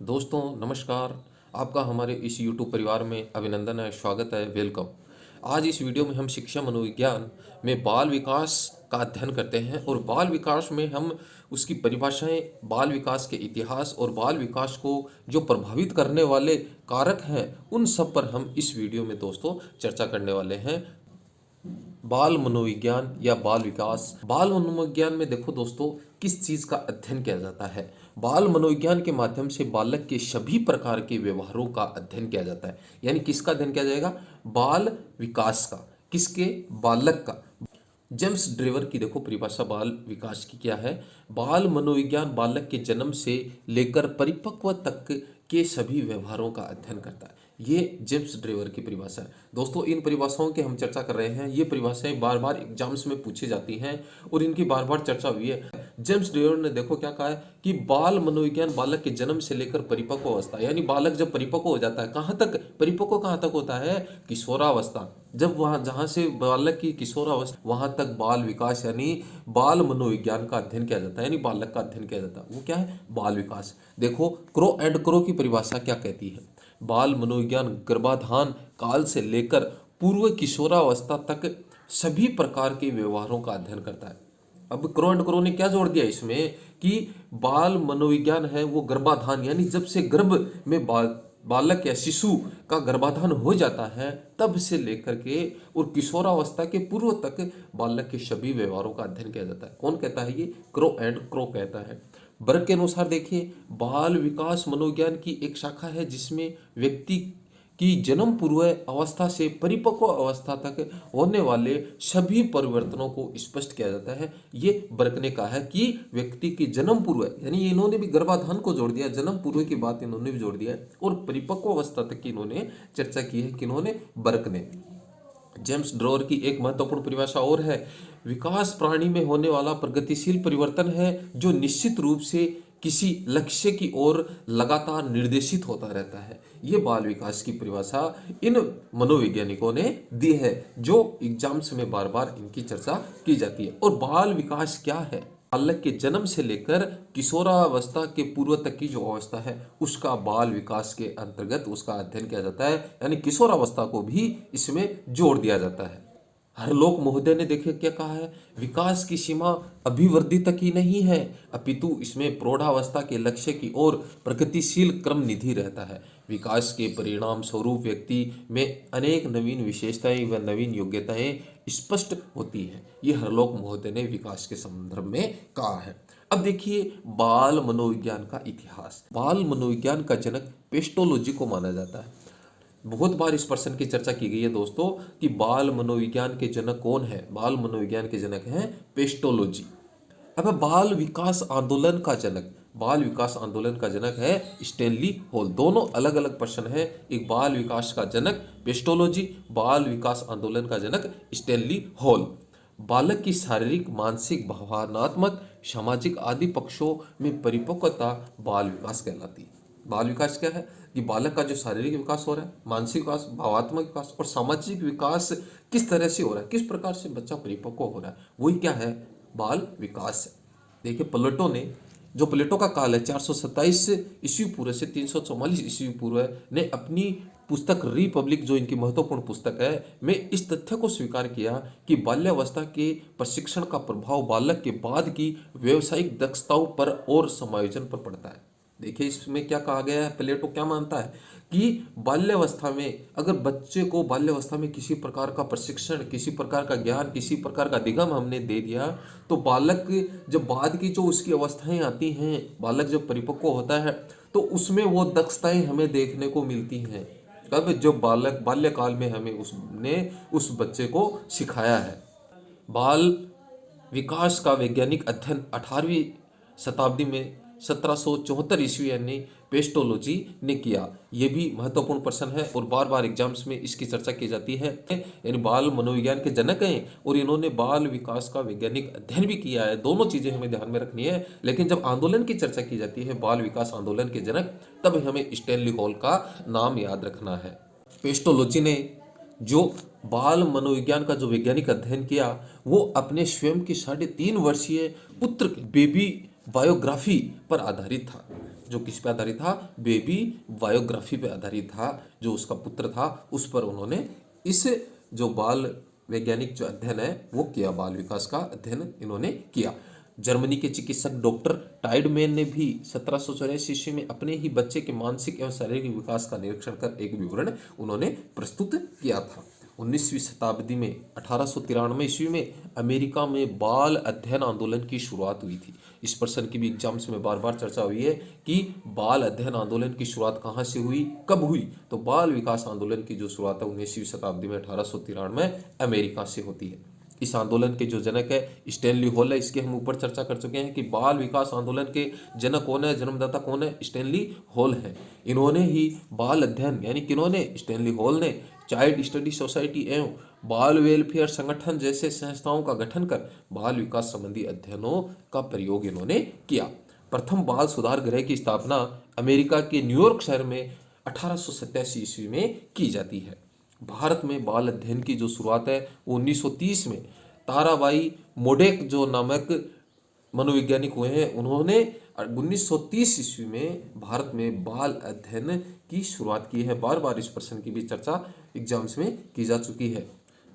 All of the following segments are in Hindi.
दोस्तों नमस्कार। आपका हमारे इस YouTube परिवार में अभिनंदन है, स्वागत है, वेलकम। आज इस वीडियो में हम शिक्षा मनोविज्ञान में बाल विकास का अध्ययन करते हैं और बाल विकास में हम उसकी परिभाषाएं, बाल विकास के इतिहास और बाल विकास को जो प्रभावित करने वाले कारक हैं उन सब पर हम इस वीडियो में दोस्तों चर्चा करने वाले हैं। बाल मनोविज्ञान या बाल विकास। बाल मनोविज्ञान में देखो दोस्तों किस चीज का अध्ययन किया जाता है। बाल मनोविज्ञान के माध्यम से बालक के सभी प्रकार के व्यवहारों का अध्ययन किया जाता है। यानी किसका अध्ययन किया जाएगा? बाल विकास का। किसके? बालक का। जेम्स ड्रेवर की देखो परिभाषा बाल विकास की क्या है। बाल मनोविज्ञान बालक के जन्म से लेकर परिपक्व तक के सभी व्यवहारों का अध्ययन करता है। ये जेम्स ड्रेवर की परिभाषा है। दोस्तों इन परिभाषाओं की हम चर्चा कर रहे हैं। ये परिभाषाएं बार बार एग्जाम्स में पूछी जाती हैं और इनकी बार बार चर्चा हुई है। जेम्स ड्रेवर ने देखो क्या कहा है कि बाल मनोविज्ञान बालक के जन्म से लेकर परिपक्व अवस्था, यानी बालक जब परिपक्व हो जाता है, कहाँ तक परिपक्व कहाँ तक होता है? किशोरावस्था। जब वहाँ जहाँ से बालक की किशोरावस्था वहाँ तक बाल विकास यानी बाल मनोविज्ञान का अध्ययन किया जाता है, यानी बालक का अध्ययन किया जाता है। वो क्या है? बाल विकास। देखो क्रो एंड क्रो की परिभाषा क्या कहती है। बाल मनोविज्ञान गर्भाधान काल से लेकर पूर्व किशोरावस्था तक सभी प्रकार के व्यवहारों का अध्ययन करता है। अब क्रो एंड क्रो ने क्या जोड़ दिया इसमें कि बाल मनोविज्ञान है वो गर्भाधान, यानी जब से गर्भ में बालक या शिशु का गर्भाधान हो जाता है तब से लेकर के और किशोरावस्था के पूर्व तक बालक के सभी व्यवहारों का अध्ययन किया जाता है। कौन कहता है? ये क्रो एंड क्रो कहता है। वर्ग के अनुसार देखिए, बाल विकास मनोविज्ञान की एक शाखा है जिसमें व्यक्ति की जन्म पूर्व अवस्था से परिपक्व अवस्था तक होने वाले सभी परिवर्तनों को स्पष्ट किया जाता है। ये वर्ग ने कहा है कि व्यक्ति की जन्म पूर्व, यानी इन्होंने भी गर्भाधान को जोड़ दिया, जन्म पूर्व की बात इन्होंने भी जोड़ दिया है और परिपक्व अवस्था तक की इन्होंने चर्चा की है। किन्होंने? वर्ग ने। जेम्स ड्रोवर की एक महत्वपूर्ण परिभाषा और है। विकास प्राणी में होने वाला प्रगतिशील परिवर्तन है जो निश्चित रूप से किसी लक्ष्य की ओर लगातार निर्देशित होता रहता है। ये बाल विकास की परिभाषा इन मनोवैज्ञानिकों ने दी है जो एग्जाम्स में बार बार इनकी चर्चा की जाती है। और बाल विकास क्या है? बालक के जन्म से लेकर किशोरावस्था के पूर्व तक की जो अवस्था है उसका बाल विकास के अंतर्गत उसका अध्ययन किया जाता है, यानी किशोरावस्था को भी इसमें जोड़ दिया जाता है। हरलोक महोदय ने देखे क्या कहा है? विकास की सीमा अभिवृद्धि तक ही नहीं है अपितु इसमें प्रौढ़ावस्था के लक्ष्य की ओर प्रगतिशील क्रम निधि रहता है। विकास के परिणाम स्वरूप व्यक्ति में अनेक नवीन विशेषताएं व नवीन योग्यताएं स्पष्ट होती हैं। ये हरलोक महोदय ने विकास के संदर्भ में कहा है। अब देखिए बाल मनोविज्ञान का इतिहास। बाल मनोविज्ञान का जनक पेस्टोलॉजी को माना जाता है। बहुत बार इस प्रश्न की चर्चा की गई है दोस्तों कि बाल मनोविज्ञान के जनक कौन है? बाल मनोविज्ञान के जनक हैं पेस्टोलॉजी। अब बाल विकास आंदोलन का जनक, बाल विकास आंदोलन का जनक है स्टैनली हॉल। दोनों अलग अलग प्रश्न है। एक बाल विकास का जनक पेस्टोलॉजी, बाल विकास आंदोलन का जनक स्टैनली हॉल। बालक की शारीरिक, मानसिक, भावनात्मक, सामाजिक आदि पक्षों में परिपक्वता बाल विकास कहलाती है। बाल विकास क्या है? कि बालक का जो शारीरिक विकास हो रहा है, मानसिक विकास, भावात्मक विकास और सामाजिक विकास किस तरह से हो रहा है, किस प्रकार से बच्चा परिपक्व हो रहा है, वही क्या है? बाल विकास है। देखिए प्लेटो ने, जो प्लेटो का काल है 427 ईस्वी पूर्व से 344 ईस्वी पूर्व, ने अपनी पुस्तक रिपब्लिक, जो इनकी महत्वपूर्ण पुस्तक है, में इस तथ्य को स्वीकार किया कि बाल्यावस्था के प्रशिक्षण का प्रभाव बालक के बाद की व्यावसायिक दक्षताओं पर और समायोजन पर पड़ता है। देखिए इसमें क्या कहा गया है। प्लेटो क्या मानता है कि बाल्यावस्था में अगर बच्चे को बाल्यावस्था में किसी प्रकार का प्रशिक्षण, किसी प्रकार का ज्ञान, किसी प्रकार का दिगम हमने दे दिया तो बालक जब बाद की जो उसकी अवस्थाएं आती हैं, बालक जब परिपक्व होता है तो उसमें वो दक्षताएं हमें देखने को मिलती हैं। कब? जब बालक बाल्यकाल में हमें उसने उस बच्चे को सिखाया है। बाल विकास का वैज्ञानिक अध्ययन 18वीं शताब्दी में 1774 ईस्वी यानी पेस्टोलॉजी ने किया। ये भी महत्वपूर्ण प्रश्न है और बार बार एग्जाम्स में इसकी चर्चा की जाती है। यानी बाल मनोविज्ञान के जनक हैं और इन्होंने बाल विकास का वैज्ञानिक अध्ययन भी किया है। दोनों चीजें हमें ध्यान में रखनी है। लेकिन जब आंदोलन की चर्चा की जाती है, बाल विकास आंदोलन के जनक, तब हमें स्टैनली हॉल का नाम याद रखना है। पेस्टोलॉजी ने जो बाल मनोविज्ञान का जो वैज्ञानिक अध्ययन किया वो अपने स्वयं की 3.5 वर्षीय पुत्र की बेबी बायोग्राफी पर आधारित था। जो किस पे आधारित था, बेबी बायोग्राफी पे आधारित था। जो उसका पुत्र था उस पर उन्होंने इस जो बाल वैज्ञानिक जो अध्ययन है वो किया, बाल विकास का अध्ययन इन्होंने किया। जर्मनी के चिकित्सक डॉक्टर टाइडमैन ने भी 1784 ईस्वी में अपने ही बच्चे के मानसिक एवं शारीरिक विकास का निरीक्षण कर एक विवरण उन्होंने प्रस्तुत किया था। 19वीं शताब्दी में 1893 ईस्वी में अमेरिका में बाल अध्ययन आंदोलन की शुरुआत हुई थी। इस प्रश्न की भी एग्जाम्स में बार बार चर्चा हुई है कि बाल अध्ययन आंदोलन की शुरुआत कहाँ से हुई, कब हुई। तो बाल विकास आंदोलन की जो शुरुआत है 19वीं शताब्दी में 1893 अमेरिका से होती है। इस आंदोलन के जो जनक है स्टैनली हॉल है। इसके हम ऊपर चर्चा कर चुके हैं कि बाल विकास आंदोलन के जनक कौन है, जन्मदाता कौन है, स्टैनली हॉल है। इन्होंने ही बाल अध्ययन यानी किन्होंने, स्टैनली हॉल ने चाइल्ड स्टडी सोसाइटी एवं बाल वेलफेयर संगठन जैसे संस्थाओं का गठन कर बाल विकास संबंधी अध्ययनों का प्रयोग इन्होंने किया। प्रथम बाल सुधार गृह की स्थापना अमेरिका के न्यूयॉर्क शहर में 1887 ईस्वी में की जाती है। भारत में बाल अध्ययन की जो शुरुआत है वो 1930 में ताराबाई मोडेक जो नामक मनोवैज्ञानिक हुए हैं, उन्होंने 1930 ईस्वी में भारत में बाल अध्ययन की शुरुआत की है। बार बार इस प्रश्न की भी चर्चा एग्जाम्स में की जा चुकी है।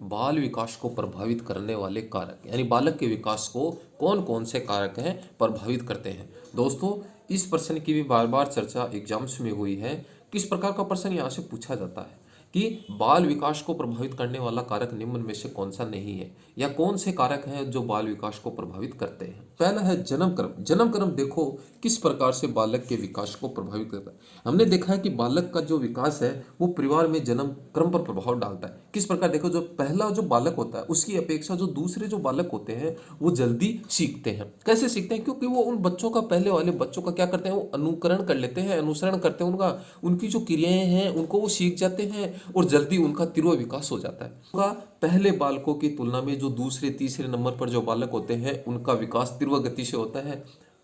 बाल विकास को प्रभावित करने वाले कारक यानी बालक के विकास को कौन कौन से कारक हैं प्रभावित करते हैं। दोस्तों इस प्रश्न की भी बार बार चर्चा एग्जाम्स में हुई है। किस प्रकार का प्रश्न यहाँ से पूछा जाता है कि बाल विकास को प्रभावित करने वाला कारक निम्न में से कौन सा नहीं है, या कौन से कारक हैं जो बाल विकास को प्रभावित करते हैं। पहला है जन्म क्रम। जन्म क्रम देखो किस प्रकार से बालक के विकास को प्रभावित करता है। हमने देखा है कि बालक का जो विकास है वो परिवार में जन्म क्रम पर प्रभाव डालता है। किस प्रकार देखो, जो पहला जो बालक होता है उसकी अपेक्षा जो दूसरे जो बालक होते हैं वो जल्दी सीखते हैं। कैसे सीखते हैं? क्योंकि वो उन बच्चों का, पहले वाले बच्चों का क्या करते हैं, वो अनुकरण कर लेते हैं, अनुसरण करते हैं उनका, उनकी जो क्रियाएं हैं उनको वो सीख जाते हैं और जल्दी उनका तीव्र विकास हो जाता है। उनका पहले बालकों की तुलना में जो दूसरे तीसरे नंबर पर जो बालक होते हैं उनका विकास तीव्र गति से होता है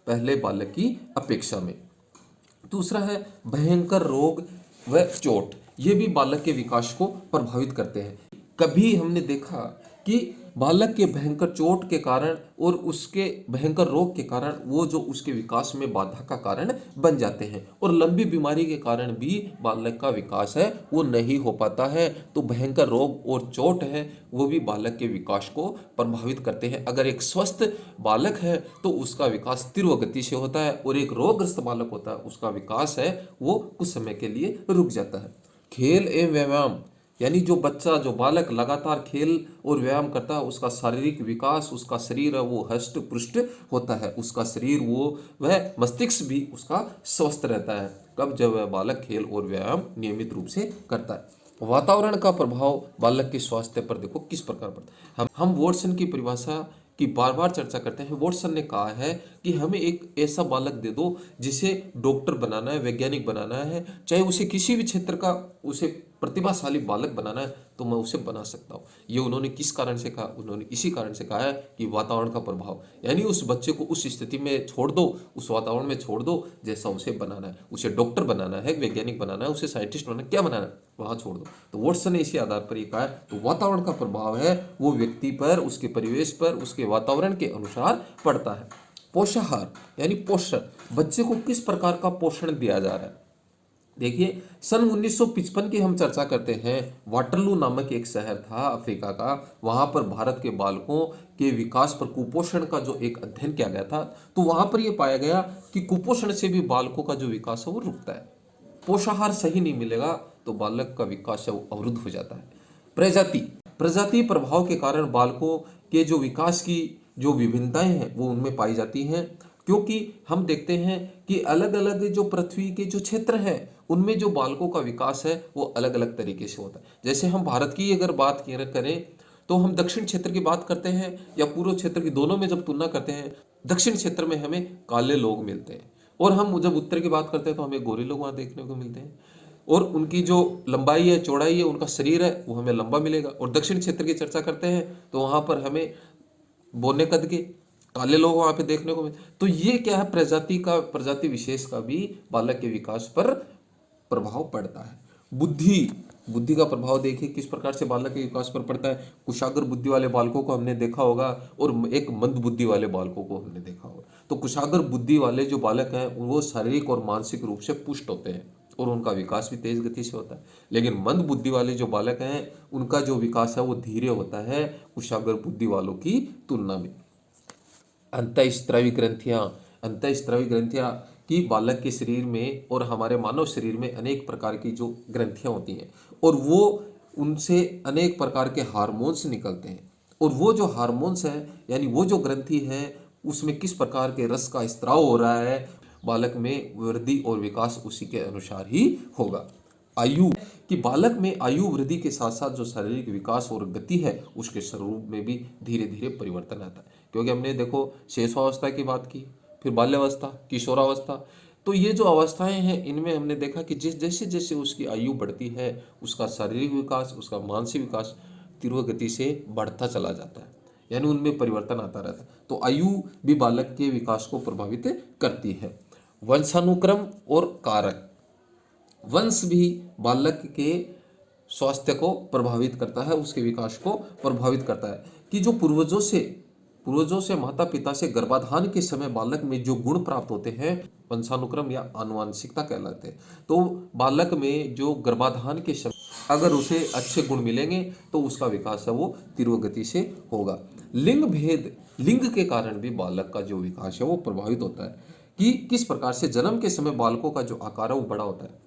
पहले बालक की अपेक्षा में। दूसरा है भयंकर रोग व चोट। ये भी बालक के विकास को प्रभावित करते हैं। कभी हमने देखा कि बालक के भयंकर चोट के कारण और उसके भयंकर रोग के कारण वो जो उसके विकास में बाधा का कारण बन जाते हैं, और लंबी बीमारी के कारण भी बालक का विकास है वो नहीं हो पाता है। तो भयंकर रोग और चोट है वो भी बालक के विकास को प्रभावित करते हैं। अगर एक स्वस्थ बालक है तो उसका विकास तीव्र गति से होता है, और एक रोगग्रस्त बालक होता है उसका विकास है वो कुछ समय के लिए रुक जाता है। खेल एवं व्यायाम यानी जो बच्चा, जो बालक लगातार खेल और व्यायाम करता है उसका शारीरिक विकास, उसका शरीर है वो हष्ट पुष्ट होता है, उसका शरीर वह मस्तिष्क भी उसका स्वस्थ रहता है। कब? जब वह बालक खेल और व्यायाम नियमित रूप से करता है। वातावरण का प्रभाव बालक के स्वास्थ्य पर देखो किस प्रकार पड़ता है। हम वॉटसन की परिभाषा की बार बार चर्चा करते हैं। वॉटसन ने कहा है कि हमें एक ऐसा बालक दे दो जिसे डॉक्टर बनाना है, वैज्ञानिक बनाना है, चाहे उसे किसी भी क्षेत्र का उसे प्रतिभाशाली बालक बनाना है तो मैं उसे बना सकता हूँ। ये उन्होंने किस कारण से कहा? उन्होंने इसी कारण से कहा है कि वातावरण का प्रभाव, यानी उस बच्चे को उस स्थिति में छोड़ दो, उस वातावरण में छोड़ दो जैसा उसे बनाना है। उसे डॉक्टर बनाना है, वैज्ञानिक बनाना है, उसे साइंटिस्ट बनाना है, क्या बनाना है वहाँ छोड़ दो। तो वॉटसन ने इसी आधार पर ये कहा है। तो वातावरण का प्रभाव है वो व्यक्ति पर, उसके परिवेश पर, उसके वातावरण के अनुसार पड़ता है। पोषाहार यानी पोषण, बच्चे को किस प्रकार का पोषण दिया जा रहा है। देखिए सन 1955 की हम चर्चा करते हैं। वाटरलू नामक एक शहर था अफ्रीका का, वहाँ पर भारत के बालकों के विकास पर कुपोषण का जो एक अध्ययन किया गया था, तो वहाँ पर यह पाया गया कि कुपोषण से भी बालकों का जो विकास है वो रुकता है। पोषाहार सही नहीं मिलेगा तो बालक का विकास है वो अवरुद्ध हो जाता है। प्रजाति प्रभाव के कारण बालकों के जो विकास की जो विभिन्नताएं हैं वो उनमें पाई जाती हैं, क्योंकि हम देखते हैं कि अलग अलग जो पृथ्वी के जो क्षेत्र हैं उनमें जो बालकों का विकास है वो अलग अलग तरीके से होता है। जैसे हम भारत की अगर बात करें तो हम दक्षिण क्षेत्र की बात करते हैं या पूर्व क्षेत्र की, दोनों में जब तुलना करते हैं दक्षिण क्षेत्र में हमें काले लोग मिलते हैं, और हम जब उत्तर की बात करते हैं तो हमें गोरे लोग वहाँ देखने को मिलते हैं, और उनकी जो लंबाई है, चौड़ाई है, उनका शरीर है वो हमें लंबा मिलेगा। और दक्षिण क्षेत्र की चर्चा करते हैं तो वहाँ पर हमें बोने कद के काले लोग वहाँ पे देखने को मिलते। तो ये क्या है, प्रजाति विशेष का भी बालक के विकास पर प्रभाव पड़ता है। बुद्धि का प्रभाव देखिए किस प्रकार से बालक के विकास पर पड़ता है। कुशाग्र बुद्धि वाले बालकों को हमने देखा होगा और एक मंद बुद्धि वाले बालकों को हमने देखा होगा। तो कुशाग्र बुद्धि वाले जो बालक हैं वो शारीरिक और मानसिक रूप से पुष्ट होते हैं और उनका विकास भी तेज गति से होता है। लेकिन मंद बुद्धि वाले जो बालक हैं उनका जो विकास है वो धीरे होता है कुशाग्र बुद्धि वालों की तुलना में। अंतःस्रावी ग्रंथियां, अंतःस्रावी ग्रंथियां कि बालक के शरीर में और हमारे मानव शरीर में अनेक प्रकार की जो ग्रंथियां होती हैं और वो उनसे अनेक प्रकार के हार्मोन्स निकलते हैं और वो जो हार्मोन्स हैं यानी वो जो ग्रंथि है उसमें किस प्रकार के रस का स्त्राव हो रहा है, बालक में वृद्धि और विकास उसी के अनुसार ही होगा। आयु कि बालक में आयु वृद्धि के साथ साथ जो शारीरिक विकास और गति है उसके स्वरूप में भी धीरे धीरे परिवर्तन आता है। क्योंकि हमने देखो शैशवावस्था की बात की, फिर बाल्यावस्था, किशोरावस्था, तो ये जो अवस्थाएं हैं इनमें हमने देखा कि जैसे जैसे उसकी आयु बढ़ती है उसका शारीरिक विकास, उसका मानसिक विकास तीव्र गति से बढ़ता चला जाता है, यानी उनमें परिवर्तन आता रहता है। तो आयु भी बालक के विकास को प्रभावित करती है। वंशानुक्रम और कारक, वंश भी बालक के स्वास्थ्य को प्रभावित करता है, उसके विकास को प्रभावित करता है कि जो पूर्वजों से माता पिता से गर्भाधान के समय बालक में जो गुण प्राप्त होते हैं वंशानुक्रम या आनुवंशिकता कहलाते हैं। तो बालक में जो गर्भाधान के समय अगर उसे अच्छे गुण मिलेंगे तो उसका विकास है वो तीव्र गति से होगा। लिंग भेद, लिंग के कारण भी बालक का जो विकास है वो प्रभावित होता है कि किस प्रकार से जन्म के समय बालकों का जो आकार है वो बड़ा होता है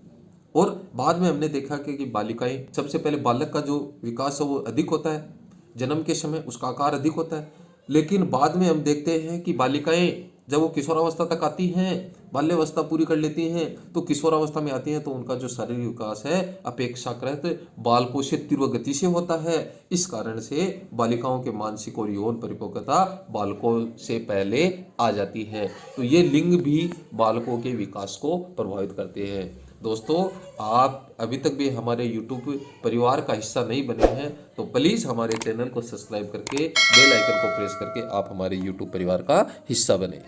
और बाद में हमने देखा कि बालिकाएं, सबसे पहले बालक का जो विकास है वो अधिक होता है, जन्म के समय उसका आकार अधिक होता है, लेकिन बाद में हम देखते हैं कि बालिकाएं जब वो किशोरावस्था तक आती हैं, बाल्यावस्था पूरी कर लेती हैं तो किशोरावस्था में आती हैं तो उनका जो शारीरिक विकास है अपेक्षाकृत बालकों से तीव्र गति से होता है। इस कारण से बालिकाओं के मानसिक और यौन परिपक्वता बालकों से पहले आ जाती है। तो ये लिंग भी बालकों के विकास को प्रभावित करते हैं। दोस्तों, आप अभी तक भी हमारे YouTube परिवार का हिस्सा नहीं बने हैं तो प्लीज़ हमारे चैनल को सब्सक्राइब करके बेल आइकन को प्रेस करके आप हमारे YouTube परिवार का हिस्सा बने।